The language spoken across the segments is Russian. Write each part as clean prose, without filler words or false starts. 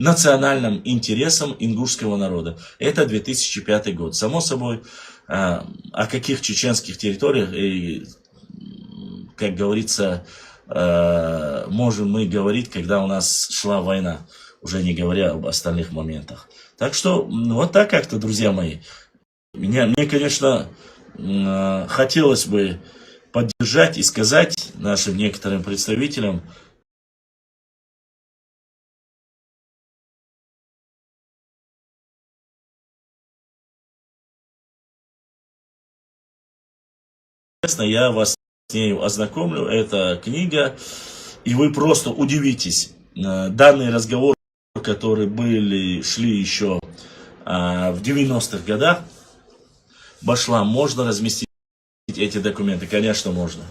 национальным интересам ингушского народа. Это 2005 год. Само собой, о каких чеченских территориях, и, как говорится, можем мы говорить, когда у нас шла война, уже не говоря об остальных моментах. Так что вот так как-то, друзья мои. Мне, конечно, хотелось бы поддержать и сказать нашим некоторым представителям, я вас с ней ознакомлю, это книга, и вы просто удивитесь. Данный разговор, которые шли еще в 90-х годах, Башлам, можно разместить эти документы? Конечно, можно.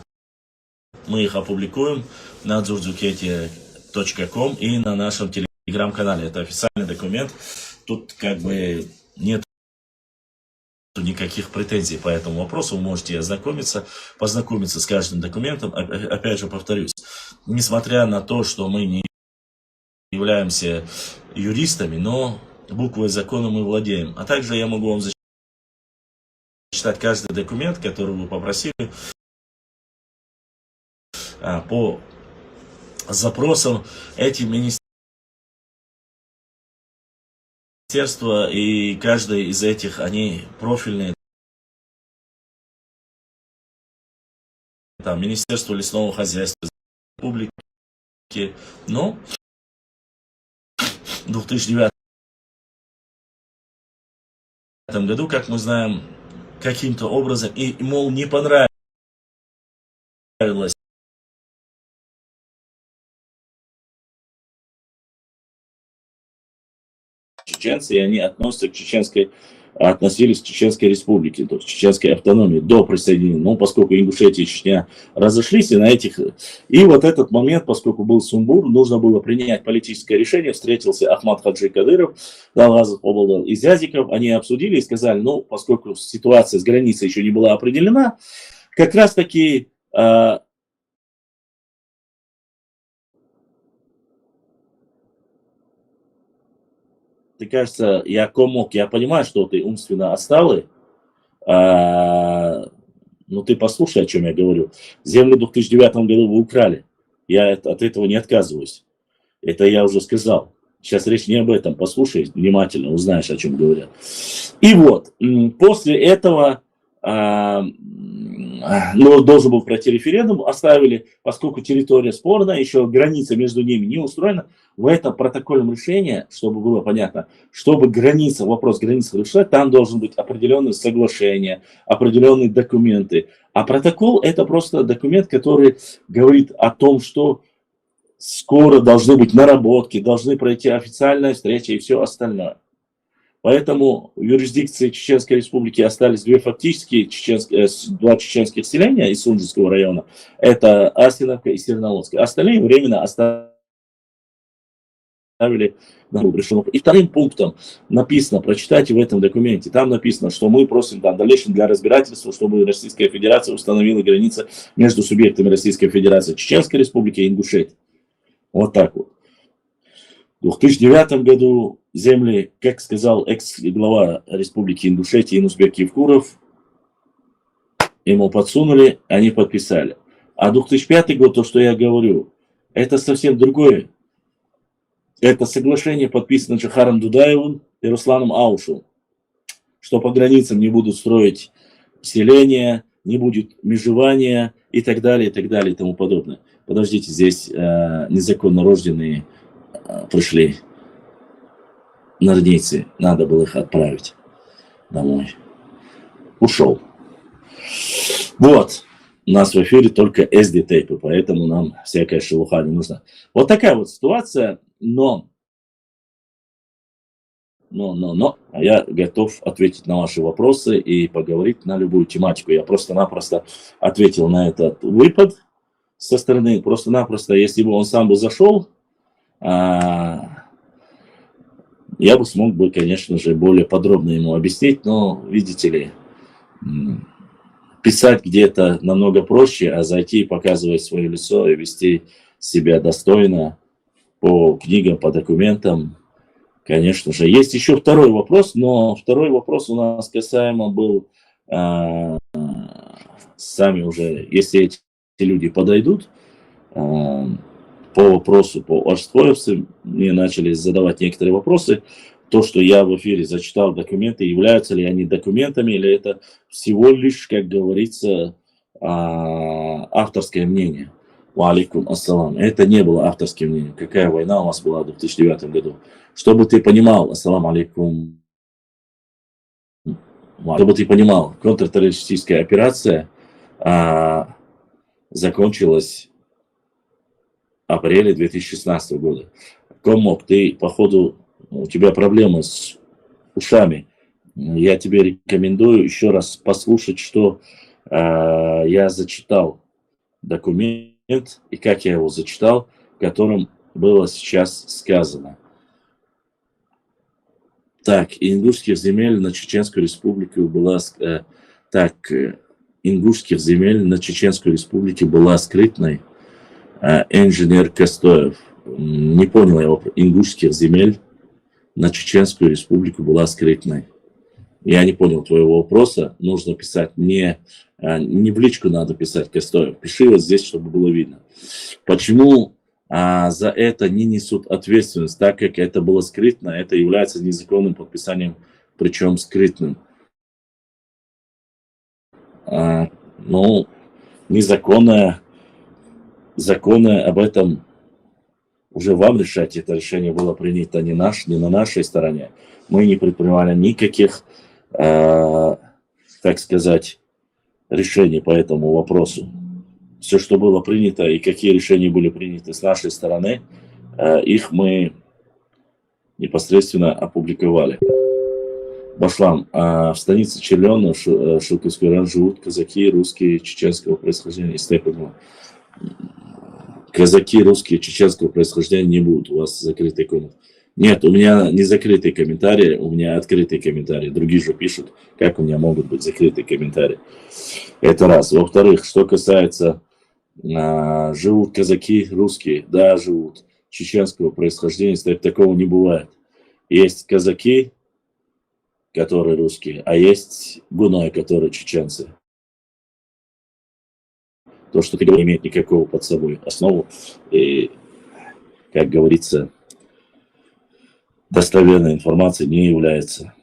Мы их опубликуем на dzurdzuketia.com и на нашем телеграм-канале. Это официальный документ. Тут как бы нет никаких претензий по этому вопросу. Вы можете ознакомиться, познакомиться с каждым документом. Опять же повторюсь, несмотря на то, что мы не являемся юристами, но буквой закона мы владеем. А также я могу вам зачитать каждый документ, который вы попросили по запросам. Эти министерства и каждый из этих, они профильные. Там Министерство лесного хозяйства республики, но в 2009 году, как мы знаем, каким-то образом, и, мол, не понравилось чеченцы, и они относились к Чеченской республике, то есть Чеченской автономии до присоединения. Но поскольку Ингушетия и Чечня разошлись, и вот этот момент, поскольку был сумбур, нужно было принять политическое решение. Встретился Ахмад Хаджи Кадыров, Далгазов Обалдал и Зязиков. Они обсудили и сказали, поскольку ситуация с границей еще не была определена, как раз таки ты, кажется, я понимаю, что ты умственно отсталый, но ты послушай, о чем я говорю. Землю в 2009 году вы украли. Я от этого не отказываюсь. Это я уже сказал. Сейчас речь не об этом. Послушай внимательно, узнаешь, о чем говорят. И вот, после этого должен был пройти референдум, оставили, поскольку территория спорная, еще граница между ними не устроена, в этом протокольном решении, чтобы было понятно, чтобы вопрос границы решать, там должен быть определенное соглашение, определенные документы. А протокол это просто документ, который говорит о том, что скоро должны быть наработки, должны пройти официальная встреча и все остальное. Поэтому в юрисдикции Чеченской республики остались два чеченских селения из Сунжского района. Это Асиновка и Сернолодская. Остальные временно оставили на Решенок. И вторым пунктом написано, прочитайте в этом документе, там написано, что мы просим дальнейшем для разбирательства, чтобы Российская Федерация установила границы между субъектами Российской Федерации, Чеченской республики и Ингушетии. Вот так вот. В 2009 году земли, как сказал экс-глава Республики Ингушетия Инусбек Евкуров, ему подсунули, они подписали. А 2005 год, то, что я говорю, это совсем другое. Это соглашение подписано Джахаром Дудаевым и Русланом Аушевым, что по границам не будут строить селения, не будет межевания и так далее, и тому подобное. Подождите, здесь незаконно рожденные пришли нордейцы, надо было их отправить домой. Ушел. Вот. У нас в эфире только SD-тейпы, поэтому нам всякая шелуха не нужна. Вот такая вот ситуация, но я готов ответить на ваши вопросы и поговорить на любую тематику. Я просто-напросто ответил на этот выпад со стороны, просто-напросто, если бы он сам бы зашел, я бы смог бы, конечно же, более подробно ему объяснить, но, видите ли, писать где-то намного проще, а зайти и показывать свое лицо и вести себя достойно по книгам, по документам, Конечно же. Есть еще второй вопрос, но второй вопрос у нас касаемо был, а, сами уже, если эти люди подойдут, а, по вопросу по Орскоевцу, мне начали задавать некоторые вопросы. То, что я в эфире зачитал документы, являются ли они документами, или это всего лишь, как говорится, авторское мнение. Ва алейкум ассалам. Это не было авторским мнением. Какая война у нас была в 2009 году? Чтобы ты понимал, ассалам алейкум, чтобы ты понимал, контртеррористическая операция закончилась в апреле 2016 года. Комок, ты, походу, у тебя проблемы с ушами. Я тебе рекомендую еще раз послушать, что я зачитал документ и как я его зачитал, в котором было сейчас сказано. Так, ингушских земель на Чеченскую республику была... ингушских земель на Чеченской республике была скрытной. Инженер Костоев. Не понял я его. Ингушских земель на Чеченскую республику была скрытной. Я не понял твоего вопроса. Нужно писать не в личку надо писать, Костоев. Пиши вот здесь, чтобы было видно. Почему за это не несут ответственность, так как это было скрытно, это является незаконным подписанием, причем скрытным. Ну, незаконное, законы об этом уже вам решать. Это решение было принято не на нашей стороне. Мы не предпринимали никаких, так сказать, решений по этому вопросу. Все, что было принято и какие решения были приняты с нашей стороны, их мы непосредственно опубликовали. Башлам, в станице Черлёна, Шилковский район, живут казаки, русские, чеченского происхождения. Казаки, русские, чеченского происхождения не будут. У вас закрытый комнат. Нет, у меня не закрытые комментарии, у меня открытые комментарии. Другие же пишут, как у меня могут быть закрытые комментарии. Это раз. Во-вторых, что касается, живут казаки, русские, да, живут, чеченского происхождения, такого не бывает. Есть казаки, которые русские, а есть гуной, которые чеченцы. То, что ты говоришь, не имеет никакого под собой основу. И, как говорится, достоверной информацией не является.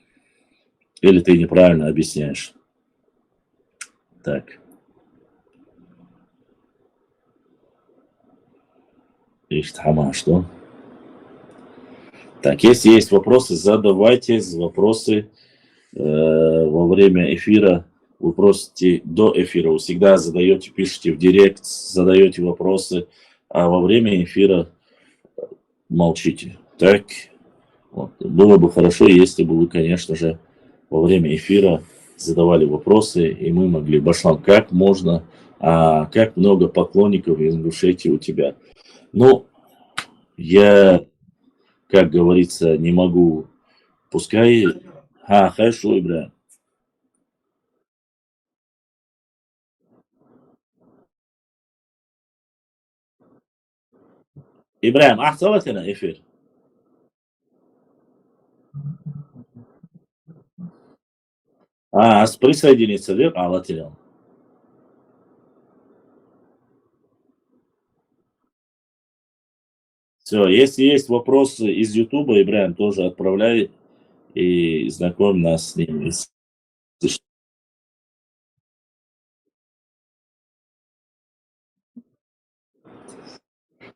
Или ты неправильно объясняешь. Так. Ихтхама, что? Так, если есть вопросы, задавайте вопросы во время эфира. Вы просите до эфира, вы всегда задаете, пишите в директ, задаете вопросы, а во время эфира молчите. Так, вот. Было бы хорошо, если бы вы, конечно же, во время эфира задавали вопросы, и мы могли. Башлам, как можно, как много поклонников из Ингушетии у тебя? Ну, я, как говорится, не могу, пускай... хорошо, Ибрахим. Ибрахим, ахсалатина эфир. Присоединиться, верно? Латинян. Все, если есть вопросы из Ютуба, Ибрахим, тоже отправляй и знакомь нас с ними.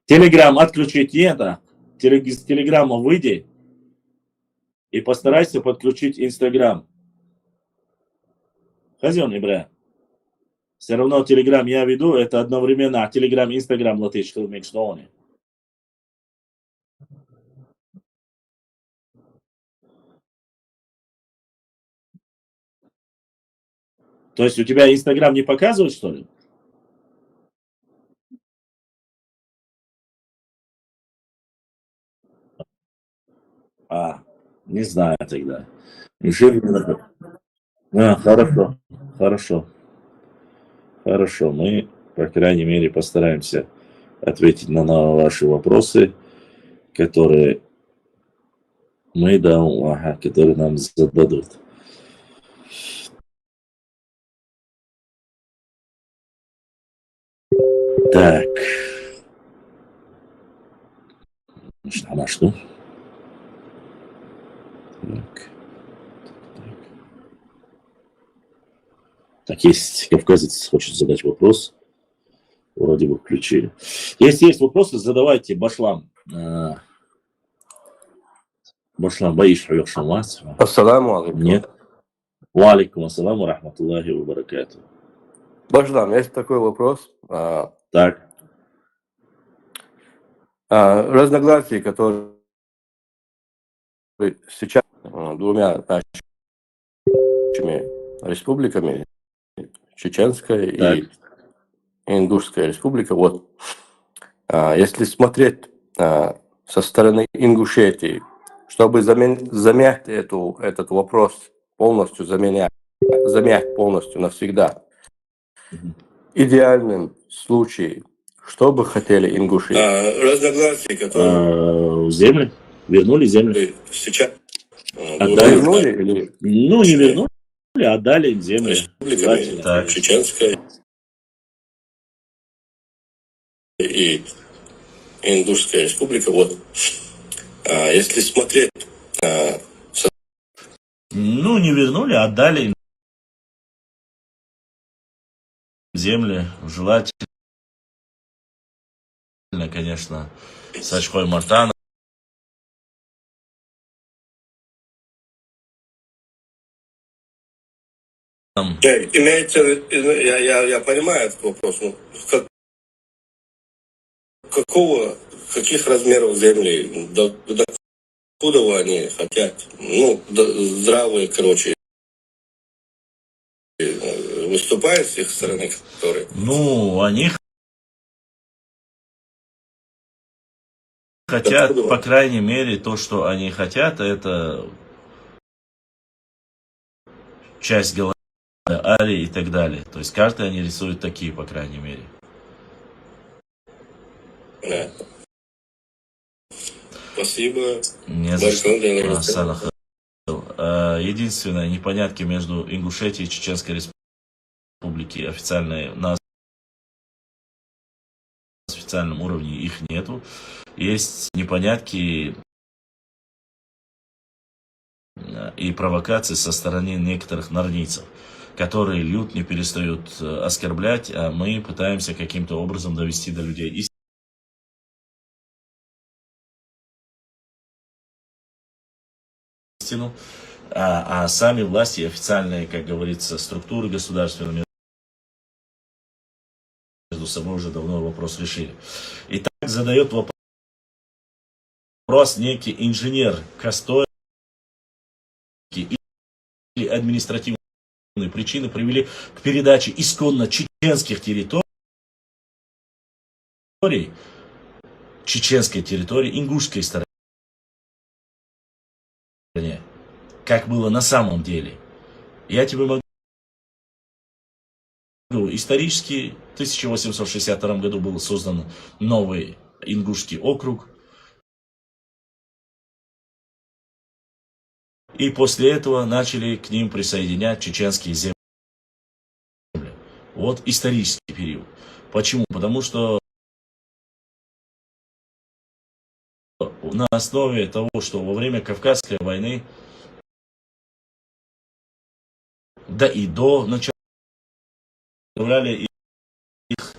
Телеграм отключить это. С Телеграма выйди и постарайся подключить Инстаграм. Хазион, Ибрахим. Все равно Телеграм я веду, это одновременно, Телеграм, Инстаграм, латышский микстоне. То есть у тебя Инстаграм не показывает, что ли? Не знаю тогда. Неужели не надо? Хорошо, хорошо, хорошо. Мы, по крайней мере, постараемся ответить на ваши вопросы, которые Мы, да, ага, которые нам зададут. Так, а что? Так, так, есть кавказец хочет задать вопрос. Вроде бы включили. Есть вопросы, задавайте, Башлам. Башлам, боишь, вас? Ассаламу алейкум. Нет? Валикум ассаламу рахматуллахи ва баракату. Баждам, есть такой вопрос. Так. Разногласия, которые сейчас двумя нашими республиками, Чеченская и Ингушская республика, вот, если смотреть со стороны Ингушетии, чтобы замять этот вопрос полностью, замять полностью навсегда, идеальным случае, что бы хотели ингуши? Разногласия, которые Земли? Вернули земли? сейчас Отдали? Вернули или... Ну, не вернули, отдали им земли. республиками, Так. Чеченская и Индусская республика, вот. Если смотреть... Ну, не вернули, отдали им земли. Желательно, конечно, Сачхой Мартана. Имеется, я понимаю этот вопрос, но каких размеров земли, откуда они хотят, ну, здравые, короче, выступают с их стороны, которые... Ну, они хотят, по крайней мере, то, что они хотят, это часть головы, арии и так далее. То есть карты они рисуют такие, по крайней мере. Да. Спасибо. Не за что. Единственное, непонятки между Ингушетией и Чеченской республики официальные на официальном уровне их нету. Есть непонятки и провокации со стороны некоторых норнийцев, которые люд не перестают оскорблять, а мы пытаемся каким-то образом довести до людей истину, а сами власти, официальные, как говорится, структуры государственные между собой уже давно вопрос решили. И так задает вопрос некий инженер Костой или административные причины привели к передаче исконно чеченских территорий, чеченской территории, ингушской стороне, как было на самом деле. Я тебе могу исторически в 1862 году был создан новый ингушский округ. И после этого начали к ним присоединять чеченские земли. Вот исторический период. Почему? Потому что на основе того, что во время Кавказской войны, да и до начала, их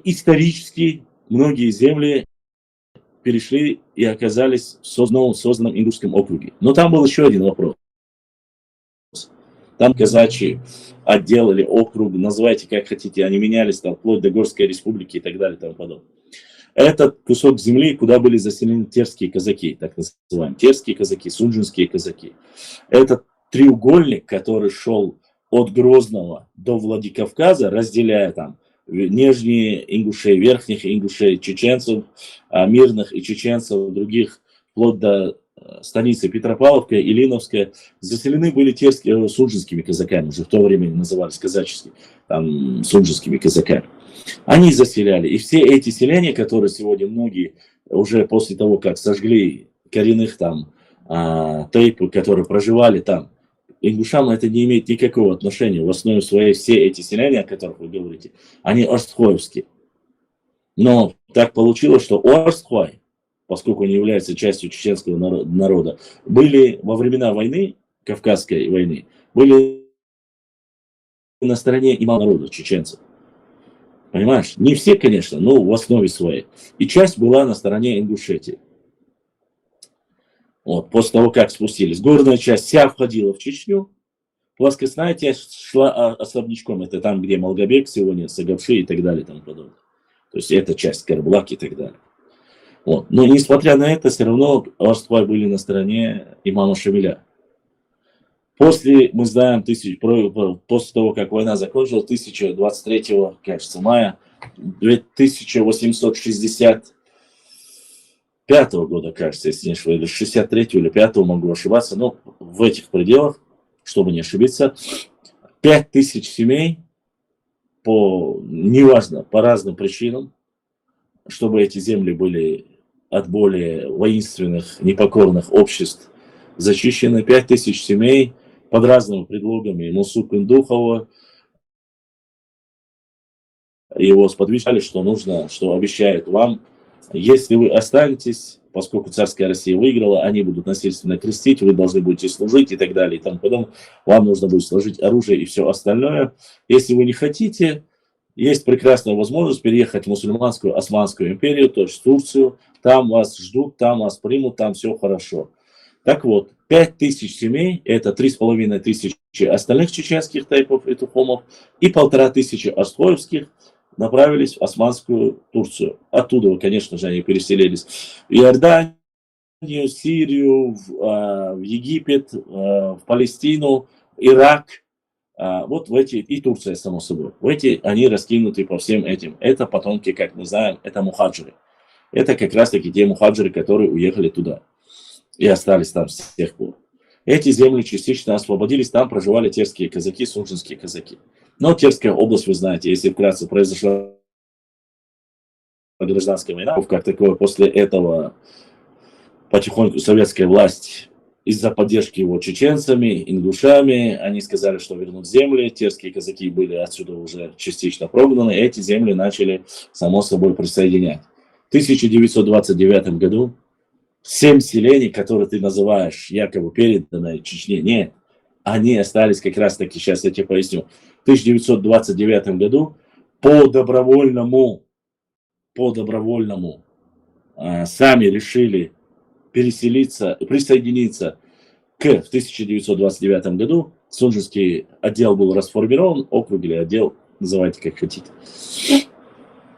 исторически многие земли перешли и оказались в созданном Ингушском округе. Но там был еще один вопрос. Там казачьи отделали округ, называйте как хотите, они менялись там, вплоть до Горской республики и так далее и тому подобное. Этот кусок земли, куда были заселены терские казаки, так называемые терские казаки, сунжинские казаки. Этот треугольник, который шел от Грозного до Владикавказа, разделяя там нижние ингушей, верхних ингушей, чеченцев, мирных и чеченцев, других, вплоть до станицы Петропавловка, Илиновская, заселены были терскими, сунжинскими казаками, уже в то время назывались казаческими, там, сунжинскими казаками. Они заселяли. И все эти селения, которые сегодня многие уже после того, как сожгли коренных там тейпы, которые проживали там, ингушам это не имеет никакого отношения. В основе своей все эти селения, о которых вы говорите, они орстхоевские. Но так получилось, что Орстхой, поскольку они являются частью чеченского народа, были во времена войны, Кавказской войны, были на стороне и малого народа, чеченцев. Понимаешь? Не все, конечно, но в основе своей. И часть была на стороне Ингушетии. Вот, после того, как спустились. Горная часть вся входила в Чечню. Плоскостная часть шла особнячком. Это там, где Малгобек сегодня, Сагавши и так далее и тому подобное. То есть это часть Карабулак и так далее. Вот. Но несмотря на это, все равно Орстхой были на стороне имама Шамиля. После, мы знаем, после того, как война закончилась, 1023, кажется, мая 1865 года, кажется, если не ошибаюсь, или 63 или 5, могу ошибаться, но в этих пределах, чтобы не ошибиться, 5000 семей, неважно, по разным причинам, чтобы эти земли были от более воинственных, непокорных обществ зачищены, 5000 семей, под разными предлогами Мусу Кындухова его сподвижали, что нужно, что обещают вам, если вы останетесь, поскольку царская Россия выиграла, они будут насильственно крестить, вы должны будете служить и так далее. И там потом вам нужно будет сложить оружие и все остальное. Если вы не хотите, есть прекрасная возможность переехать в мусульманскую Османскую империю, то есть в Турцию, там вас ждут, там вас примут, там все хорошо. Так вот, 5000 семей, это 3500 остальных чеченских тайпов и тухомов, и 1500 остхоевских направились в Османскую Турцию. Оттуда, конечно же, они переселились в Иорданию, Сирию, в Египет, в Палестину, Ирак, вот в эти, и Турция, само собой. В эти они раскинуты по всем этим. Это потомки, как мы знаем, это мухаджиры. Это как раз таки те мухаджиры, которые уехали туда и остались там с тех пор. Эти земли частично освободились, там проживали терские казаки, сунжинские казаки. Но Терская область, вы знаете, если вкратце, произошла гражданская война, как таковое, после этого потихоньку советская власть из-за поддержки его чеченцами, ингушами, они сказали, что вернут земли, терские казаки были отсюда уже частично прогнаны, эти земли начали, само собой, присоединять. В 1929 году 7 селений, которые ты называешь якобы переданные Чечне, нет, они остались как раз таки, сейчас я тебе поясню, в 1929 году по добровольному сами решили присоединиться в 1929 году. Сунжинский отдел был расформирован, округ или отдел, называйте как хотите,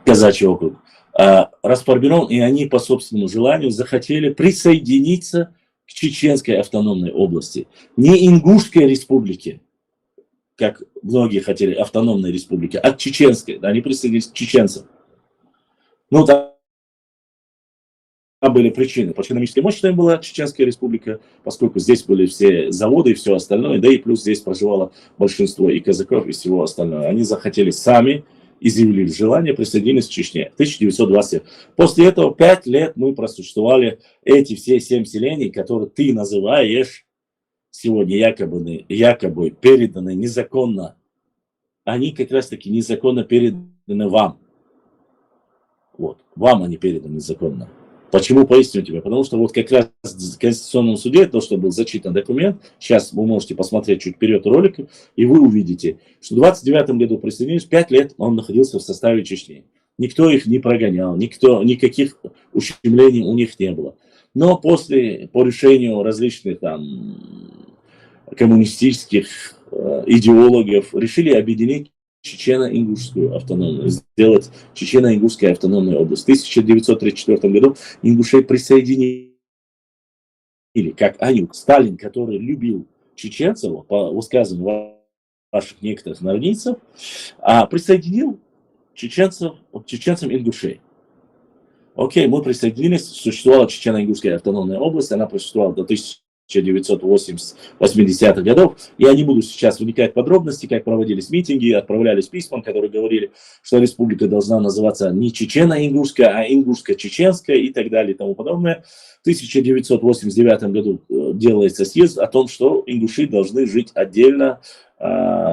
казачий округ. Расформирован, и они по собственному желанию захотели присоединиться к Чеченской автономной области. Не Ингушской республике, как многие хотели, автономной республики, а к Чеченской. Они присоединились к чеченцам. Ну, там были причины. По экономической мощи там была Чеченская республика, поскольку здесь были все заводы и все остальное, да и плюс здесь проживало большинство и казаков, и всего остального. Они захотели сами, изъявили желание, присоединились к Чечне. 1920. После этого 5 лет мы просуществовали эти все 7 селений, которые ты называешь сегодня якобы переданы незаконно. Они как раз таки незаконно переданы вам. Вот, вам они переданы незаконно. Почему, поясню тебе? Потому что вот как раз в Конституционном суде, то, что был зачитан документ, сейчас вы можете посмотреть чуть вперед ролик, и вы увидите, что в 1929 году присоединились, 5 лет он находился в составе Чечни. Никто их не прогонял, никаких ущемлений у них не было. Но по решению различных там коммунистических идеологов решили объединить Чечено-Ингушскую автономную, сделать Чечено-Ингушскую автономную область. В 1934 году ингушей присоединили, как Анюк, Сталин, который любил чеченцев, по высказыванию ваших некоторых народницев, присоединил чеченцам ингушей. Окей, мы присоединились, существовала Чечено-Ингушская автономная область, она существовала до 1980-х годов. Я не буду сейчас вникать в подробности, как проводились митинги, отправлялись письма, которые говорили, что республика должна называться не Чечено-Ингушская, а Ингушско-Чеченская и так далее и тому подобное. В 1989 году делается съезд о том, что ингуши должны жить отдельно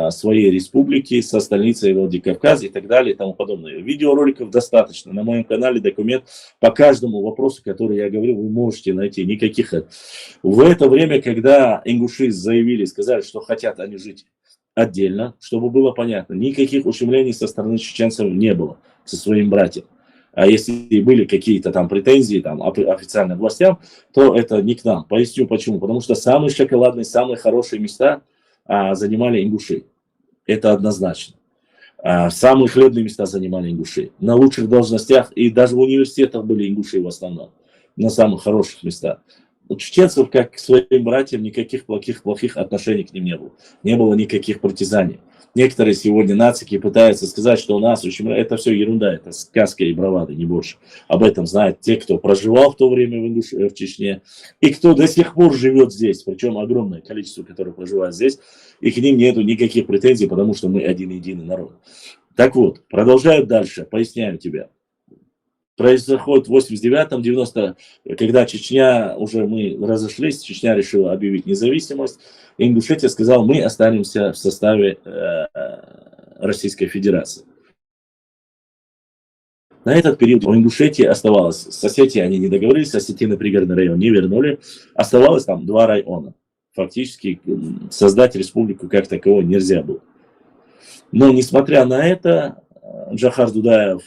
своей республики со столицей Владикавказа и так далее и тому подобное. Видеороликов достаточно. На моем канале документ по каждому вопросу, который я говорил, вы можете найти. Никаких. В это время, когда ингуши заявили, сказали, что хотят они жить отдельно, чтобы было понятно, никаких ущемлений со стороны чеченцев не было со своим братьям. А если были какие-то там претензии там, официальным властям, то это не к нам. Поясню почему. Потому что самые шоколадные, самые хорошие места занимали ингуши. Это однозначно. Самые хлебные места занимали ингуши. На лучших должностях и даже в университетах были ингуши в основном. На самых хороших местах. У чеченцев, как к своим братьям, никаких плохих отношений к ним не было. Не было никаких притязаний. Некоторые сегодня нацики пытаются сказать, что у нас это все ерунда, это сказка и бравада, не больше. Об этом знают те, кто проживал в то время в Чечне, и кто до сих пор живет здесь, причем огромное количество, которые проживают здесь, и к ним нету никаких претензий, потому что мы один единый народ. Так вот, продолжаю дальше, поясняю тебе. Происходит в 89-м, 90-м, когда Чечня, уже мы разошлись, Чечня решила объявить независимость, и Ингушетия сказал, мы останемся в составе Российской Федерации. На этот период у Ингушетии оставалось, с Осетией они не договорились, Осетийный пригородный район не вернули, оставалось там 2 района. Фактически создать республику как такового нельзя было. Но несмотря на это, Джохар Дудаев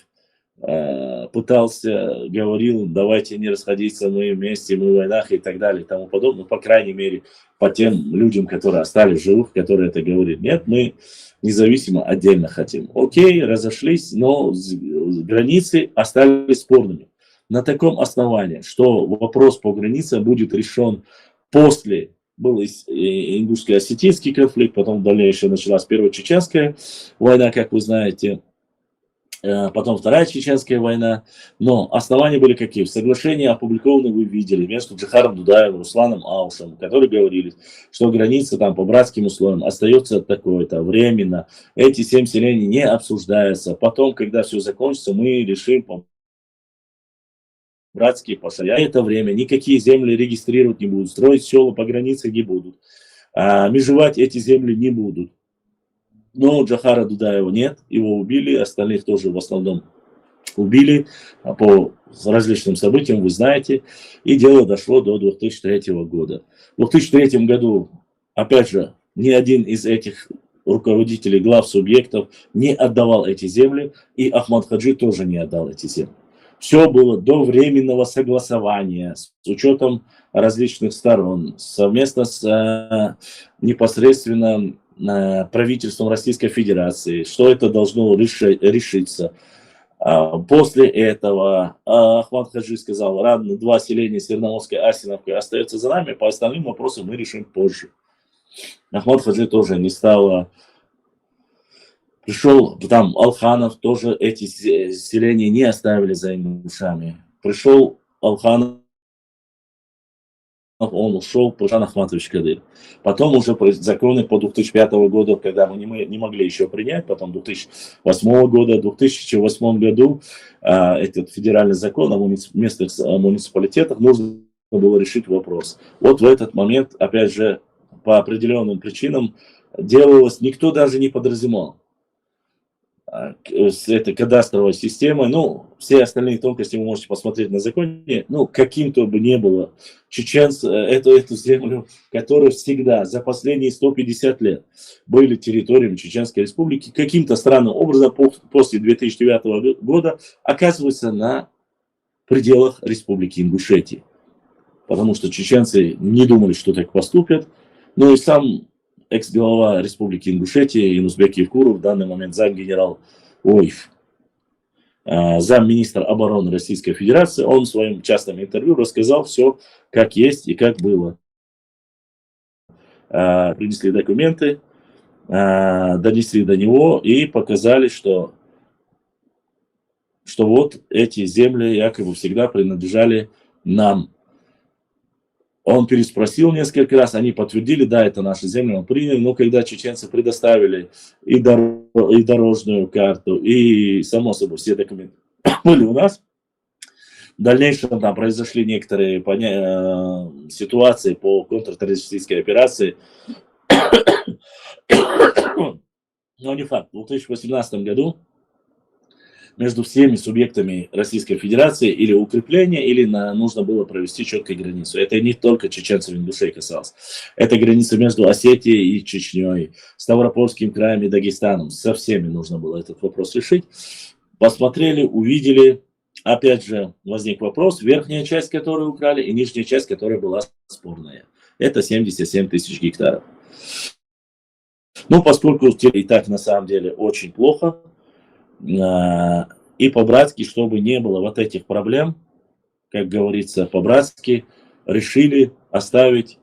пытался, говорил, давайте не расходиться, мы вместе, мы в войнах и так далее и тому подобное. По крайней мере, по тем людям, которые остались живых, которые это говорят. Нет, мы независимо отдельно хотим. Окей, разошлись, но границы остались спорными. На таком основании, что вопрос по границе будет решен после. Был ингушско-осетинский конфликт, потом в дальнейшем началась Первая Чеченская война, как вы знаете. Потом Вторая Чеченская война. Но основания были какие? В соглашении опубликованы, вы видели, между Джохаром Дудаевым, Русланом Аушем, которые говорили, что граница там по братским условиям остается такое-то временно. Эти 7 селений не обсуждаются. Потом, когда все закончится, мы решим братские пошли. А это время никакие земли регистрировать не будут. Строить села по границе не будут. Межевать эти земли не будут. Но Джохара Дудаева нет, его убили, остальных тоже в основном убили по различным событиям, вы знаете. И дело дошло до 2003 года. В 2003 году, опять же, ни один из этих руководителей, глав субъектов не отдавал эти земли, и Ахмад Хаджи тоже не отдал эти земли. Все было до временного согласования с учетом различных сторон, совместно с непосредственно правительством Российской Федерации, что это должно решиться. После этого Ахмад Хаджи сказал, ладно, 2 селения Свердловской и Асиновкой остаются за нами, по остальным вопросам мы решим позже. Ахмад Хаджи тоже не стал. Пришел там Алханов, тоже эти селения не оставили за ингушами. Пришел Алханов, он ушел, Пушан Ахматович Кадыр. Потом уже законы по 2005 году, когда мы не могли еще принять, потом 2008 года, в 2008 году этот федеральный закон о местных муниципалитетах нужно было решить вопрос. Вот в этот момент, опять же, по определенным причинам делалось, никто даже не подразумевал. С этой кадастровой системой, ну, все остальные тонкости вы можете посмотреть на законе. Ну, каким-то бы не было, чеченцы, эту землю, которая всегда за последние 150 лет были территориями Чеченской Республики, каким-то странным образом после 2009 года оказывается на пределах Республики Ингушетии. Потому что чеченцы не думали, что так поступят. Ну и сам экс-глава Республики Ингушетия Юнусбек Евкуров, в данный момент замгенерал, замминистра обороны Российской Федерации, он в своем частном интервью рассказал все, как есть и как было. Принесли документы, донесли до него и показали, что вот эти земли якобы всегда принадлежали нам. Он переспросил несколько раз, они подтвердили, да, это наши земли, он принял, но когда чеченцы предоставили и дорожную карту, и, само собой, все документы были у нас, в дальнейшем там произошли некоторые ситуации по контртеррористической операции, но не факт. В 2018 году между всеми субъектами Российской Федерации или укрепление, или нужно было провести четкую границу. Это не только чеченцев и ингушей касалось. Это граница между Осетией и Чечней, Ставропольским краем и Дагестаном. Со всеми нужно было этот вопрос решить. Посмотрели, увидели. Опять же, возник вопрос, верхняя часть, которую украли, и нижняя часть, которая была спорная. Это 77 тысяч гектаров. Ну, поскольку и так на самом деле очень плохо, и по-братски, чтобы не было вот этих проблем, как говорится, по-братски решили оставить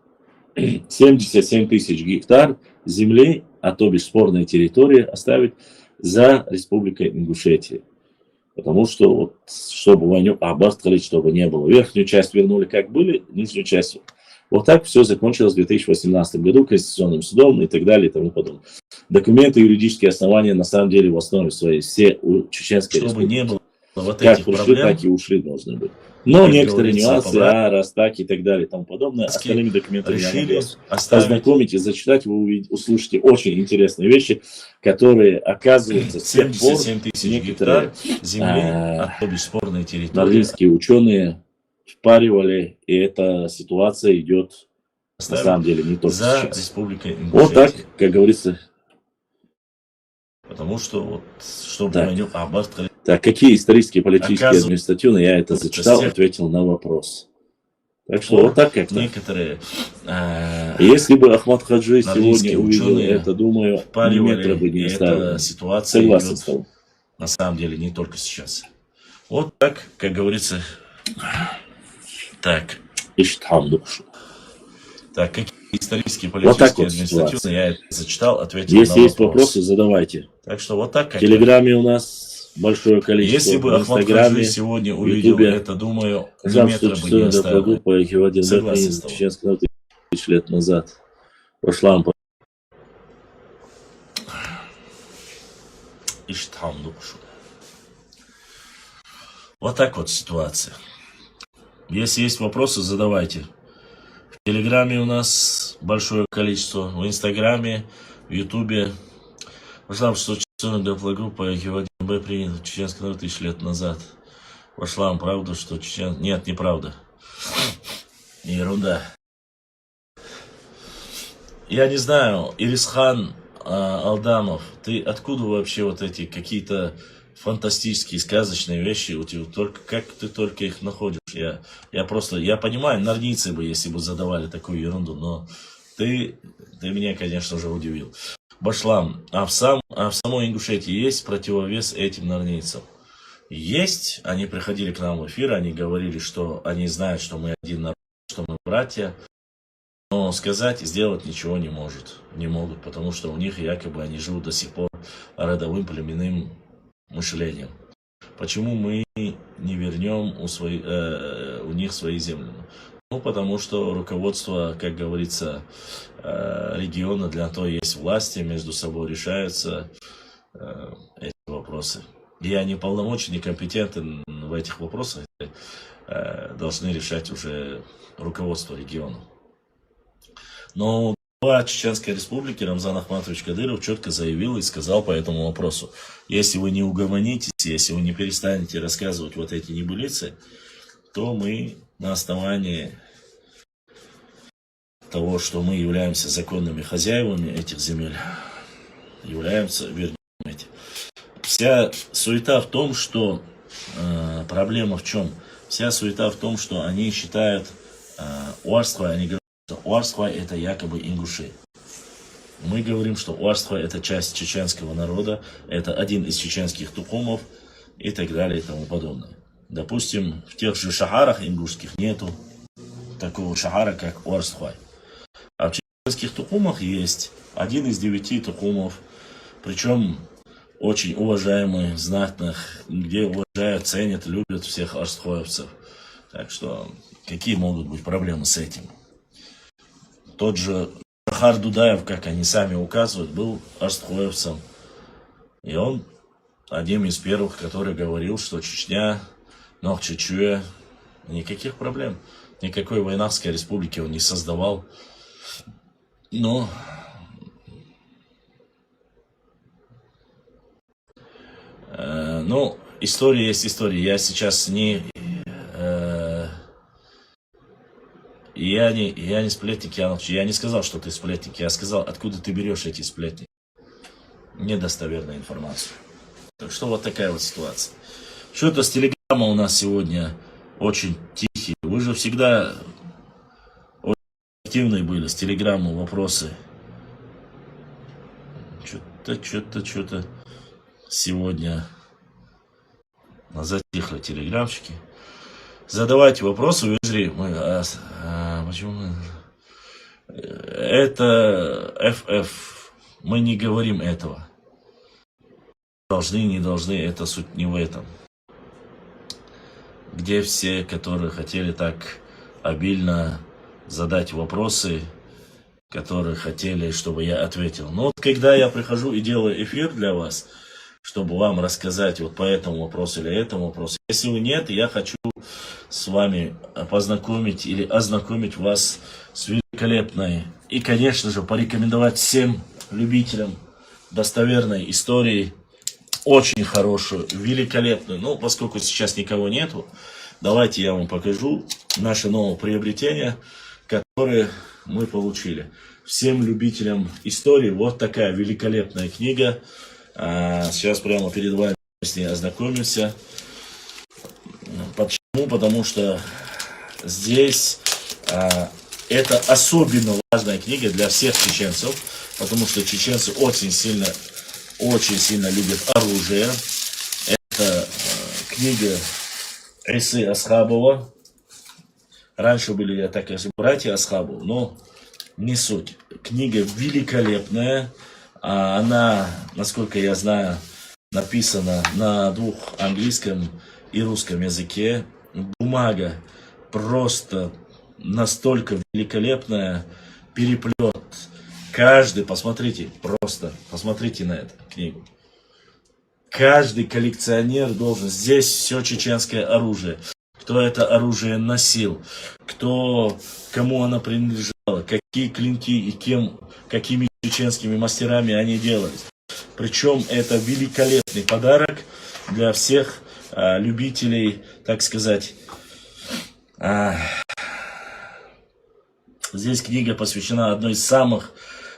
77 тысяч гектар земли, а то бишь спорной территории, оставить за Республикой Ингушетия. Потому что, вот, чтобы войну обострили, чтобы не было. Верхнюю часть вернули как были, нижнюю часть. Вот так все закончилось в 2018 году Конституционным судом и так далее и тому подобное. Документы, юридические основания на самом деле в основе своей все у Чеченской Республики. Не было вот как этих пришли, так и ушли должны быть. Но некоторые нюансы, раз так и так далее и тому подобное, остальными документами решили ознакомить и зачитать, вы услышите очень интересные вещи, которые оказываются 77 тысяч гектар земли, а то бесспорная территория. Норвежские ученые впаривали, и эта ситуация идет на самом деле не только за сейчас. Республикой Ингушетия. Вот так, как говорится. Потому что, вот, чтобы войну обострили. Так, какие исторические, политические, административные, я это зачитал, ответил на вопрос. Так что вот так как-то. Некоторые, если бы Ахмад Хаджи сегодня увидел это, думаю, ни метра бы не оставил. Ситуация согласен с тобой. На самом деле не только сейчас. Вот так, как говорится. Так. Так, какие исторические, политические, административные, я это зачитал, ответил Если есть вопросы, задавайте. Так что вот так. В Телеграме у нас большое количество. Если бы Ахмад Хаджи сегодня увидел это, думаю, ни метра бы не оставил. Согласен с тобой. Чеченский народ 1000 лет назад. Прошла Вот так вот ситуация. Если есть вопросы, задавайте. В Телеграме у нас большое количество, в Инстаграме, в Ютубе. Вошла в 600 группа ГВДБ принята чеченский народ 1000 лет назад. Вошла вам правда, что чечен... Нет, неправда. Ерунда. Я не знаю, Ирисхан Алдамов, ты откуда вообще вот эти какие-то фантастические, сказочные вещи у тебя, только как ты только их находишь? Я понимаю, норвийцы бы, если бы задавали такую ерунду, но ты меня, конечно же, удивил. Башлам, а в самой Ингушетии есть противовес этим норвийцам? Есть, они приходили к нам в эфир, они говорили, что они знают, что мы один народ, что мы братья, но сказать и сделать ничего не могут, потому что у них якобы они живут до сих пор родовым племенным мышлением. Почему мы не вернем у них свои земли? Ну, потому что руководство, как говорится, региона, для того есть власти, между собой решаются эти вопросы. Я не полномочен, не компетентен в этих вопросах, должны решать уже руководство региона. Но Глава Чеченской Республики Рамзан Ахматович Кадыров четко заявил и сказал по этому вопросу: если вы не угомонитесь, если вы не перестанете рассказывать вот эти небылицы, то мы на основании того, что мы являемся законными хозяевами этих земель, вернем эти. Вся суета в том, что проблема в чем? Вся суета в том, что они считают Уарсквай, они говорят, что Уарсквай это якобы ингуши. Мы говорим, что Уарсквай это часть чеченского народа, это один из чеченских тукумов и так далее и тому подобное. Допустим, в тех же шахарах ингушских нету такого шахара, как Уарсквай. А в чеченских тукумах есть один из 9 тукумов, причем очень уважаемых, знатных, где уважают, ценят, любят всех арстхоевцев. Так что, какие могут быть проблемы с этим? Тот же Шахар Дудаев, как они сами указывают, был арстхоевцем. И он один из первых, который говорил, что Чечня, Нохчичуя, никаких проблем. Никакой войнавской республики он не создавал. Но история есть история. Я сейчас я не сплетник, я не сказал, что ты сплетник. Я сказал, откуда ты берешь эти сплетни. Недостоверная информация. Так что вот такая вот ситуация. Что-то с телеграмма у нас сегодня очень тихий. Вы же всегда очень активные были с телеграммы вопросы. Что-то сегодня затихло телеграмчики. Задавайте вопросы, Визри. Почему мы... Это FF. Мы не говорим этого. Должны, не должны, это суть не в этом. Где все, которые хотели так обильно задать вопросы, которые хотели, чтобы я ответил. Но вот когда я прихожу и делаю эфир для вас, чтобы вам рассказать вот по этому вопросу или этому вопросу. Если вы нет, я хочу с вами познакомить или ознакомить вас с великолепной и, конечно же, порекомендовать всем любителям достоверной истории, очень хорошую, великолепную. Ну, поскольку сейчас никого нету, давайте я вам покажу наше новое приобретение, которое мы получили. Всем любителям истории вот такая великолепная книга. Сейчас прямо перед вами с ней ознакомимся. Почему? Потому что здесь это особенно важная книга для всех чеченцев, потому что чеченцы очень сильно любят оружие. Это книга Исы Асхабова. Раньше были, я так скажу, братья Асхабов, но не суть. Книга великолепная. Она, насколько я знаю, написана на 2 английском и русском языке. Бумага просто настолько великолепная, переплет. Каждый, посмотрите на эту книгу. Каждый коллекционер должен. Здесь все чеченское оружие. Кто это оружие носил, кому оно принадлежало, какие клинки и какими чеченскими мастерами они делались. Причем это великолепный подарок для всех любителей, так сказать. Здесь книга посвящена одной из самых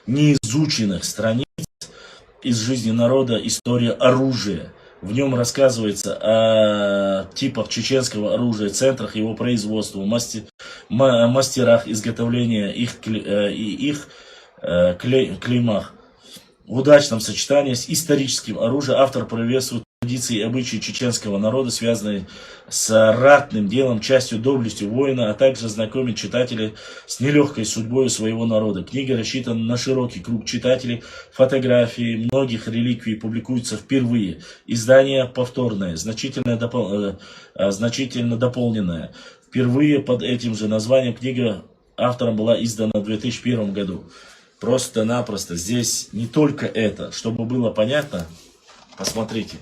неизученных страниц из жизни народа, история оружия. В нем рассказывается о типах чеченского оружия, центрах его производства, мастерах изготовления их клеймах. В удачном сочетании с историческим оружием автор приветствует традиции и обычаи чеченского народа, связанные с ратным делом, частью доблестью воина, а также знакомит читателей с нелегкой судьбой своего народа. Книга рассчитана на широкий круг читателей. Фотографии многих реликвий публикуются впервые. Издание повторное, значительно дополненное. Впервые под этим же названием книга автором была издана в 2001 году. Просто-напросто здесь не только это, чтобы было понятно, посмотрите,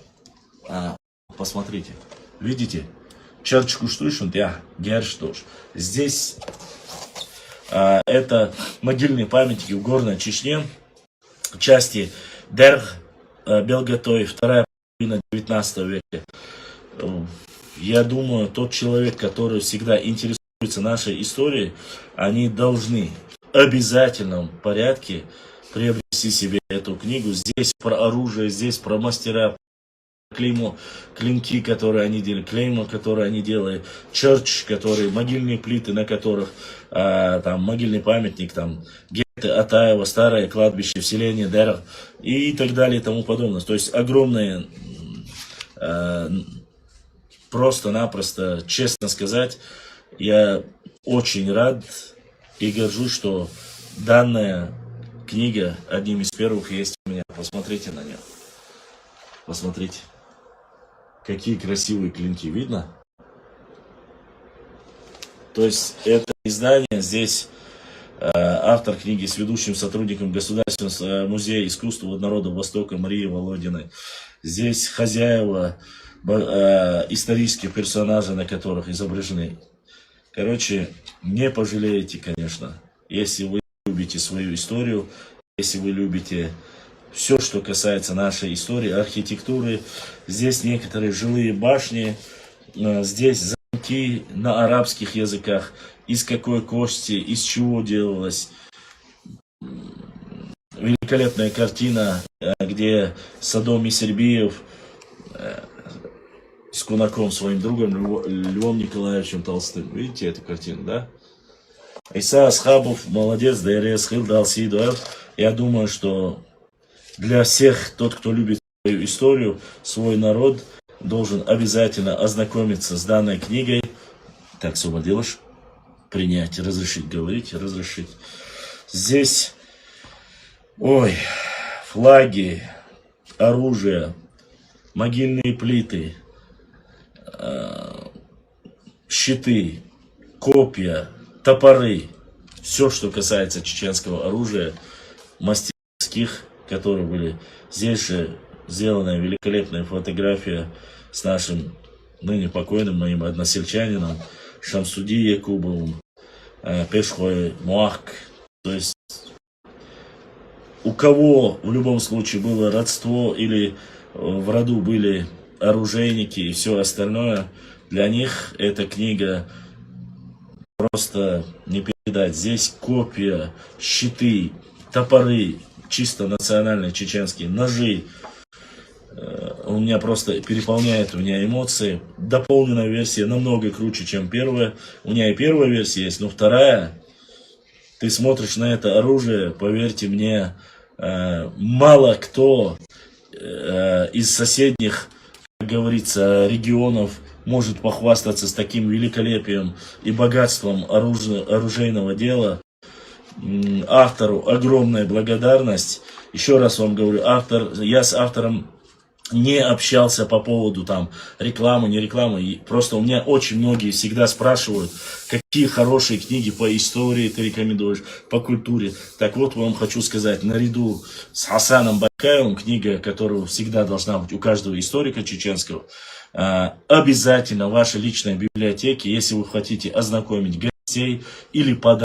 видите, черчку штушунт, я герштуш. Здесь Это могильные памятники в Горной Чечне, части Дерг, Белготой, вторая половина 19 века. Я думаю, тот человек, который всегда интересуется нашей историей, они должны в обязательном порядке приобрести себе эту книгу. Здесь про оружие, здесь про мастера, клинки, которые они делали, клейма, которые они делали, черч, которые, могильные плиты, на которых там могильный памятник, там Гетте Атаева, старое кладбище в селении Дерг и так далее и тому подобное. То есть огромные, просто-напросто, честно сказать, я очень рад и горжусь, что данная книга одним из первых есть у меня. Посмотрите на нее. Посмотрите. Какие красивые клинки, видно? То есть это издание, здесь автор книги с ведущим сотрудником Государственного музея искусства народов Востока Марии Володиной. Здесь хозяева, исторические персонажи, на которых изображены. Короче, не пожалеете, конечно, если вы любите свою историю, если вы любите все, что касается нашей истории, архитектуры. Здесь некоторые жилые башни, здесь замки на арабских языках, из какой кости, из чего делалось. Великолепная картина, где Содом и Сербиев с кунаком, своим другом Львом Николаевичем Толстым. Видите эту картину, да? Иса Асхабов, молодец, ДРС Хил дал Сидуэл. Я думаю, что для всех, тот, кто любит свою историю, свой народ, должен обязательно ознакомиться с данной книгой. Так, Соба, делаешь? Принять, разрешить говорить, разрешить. Здесь, ой, флаги, оружие, могильные плиты, щиты, копья, топоры. Все, что касается чеченского оружия, мастерских, которые были. Здесь же сделана великолепная фотография с нашим ныне покойным моим односельчанином Шамсуди Якубовым, Пешхой Муак. То есть у кого в любом случае было родство или в роду были оружейники и все остальное, для них эта книга просто не передать. Здесь копья, щиты, топоры, чисто национальные чеченские, ножи. У меня просто переполняет эмоции. Дополненная версия намного круче, чем первая. У меня и первая версия есть, но вторая, ты смотришь на это оружие, поверьте мне, мало кто из соседних, как говорится, регионов может похвастаться с таким великолепием и богатством оружейного дела. Автору огромная благодарность. Еще раз вам говорю, я с автором не общался по поводу там рекламы, не рекламы. Просто у меня очень многие всегда спрашивают, какие хорошие книги по истории ты рекомендуешь, по культуре. Так вот, вам хочу сказать, наряду с Хасаном Байкаевым, книга, которая всегда должна быть у каждого историка чеченского, обязательно в вашей личной библиотеке, если вы хотите ознакомить гостей или подарок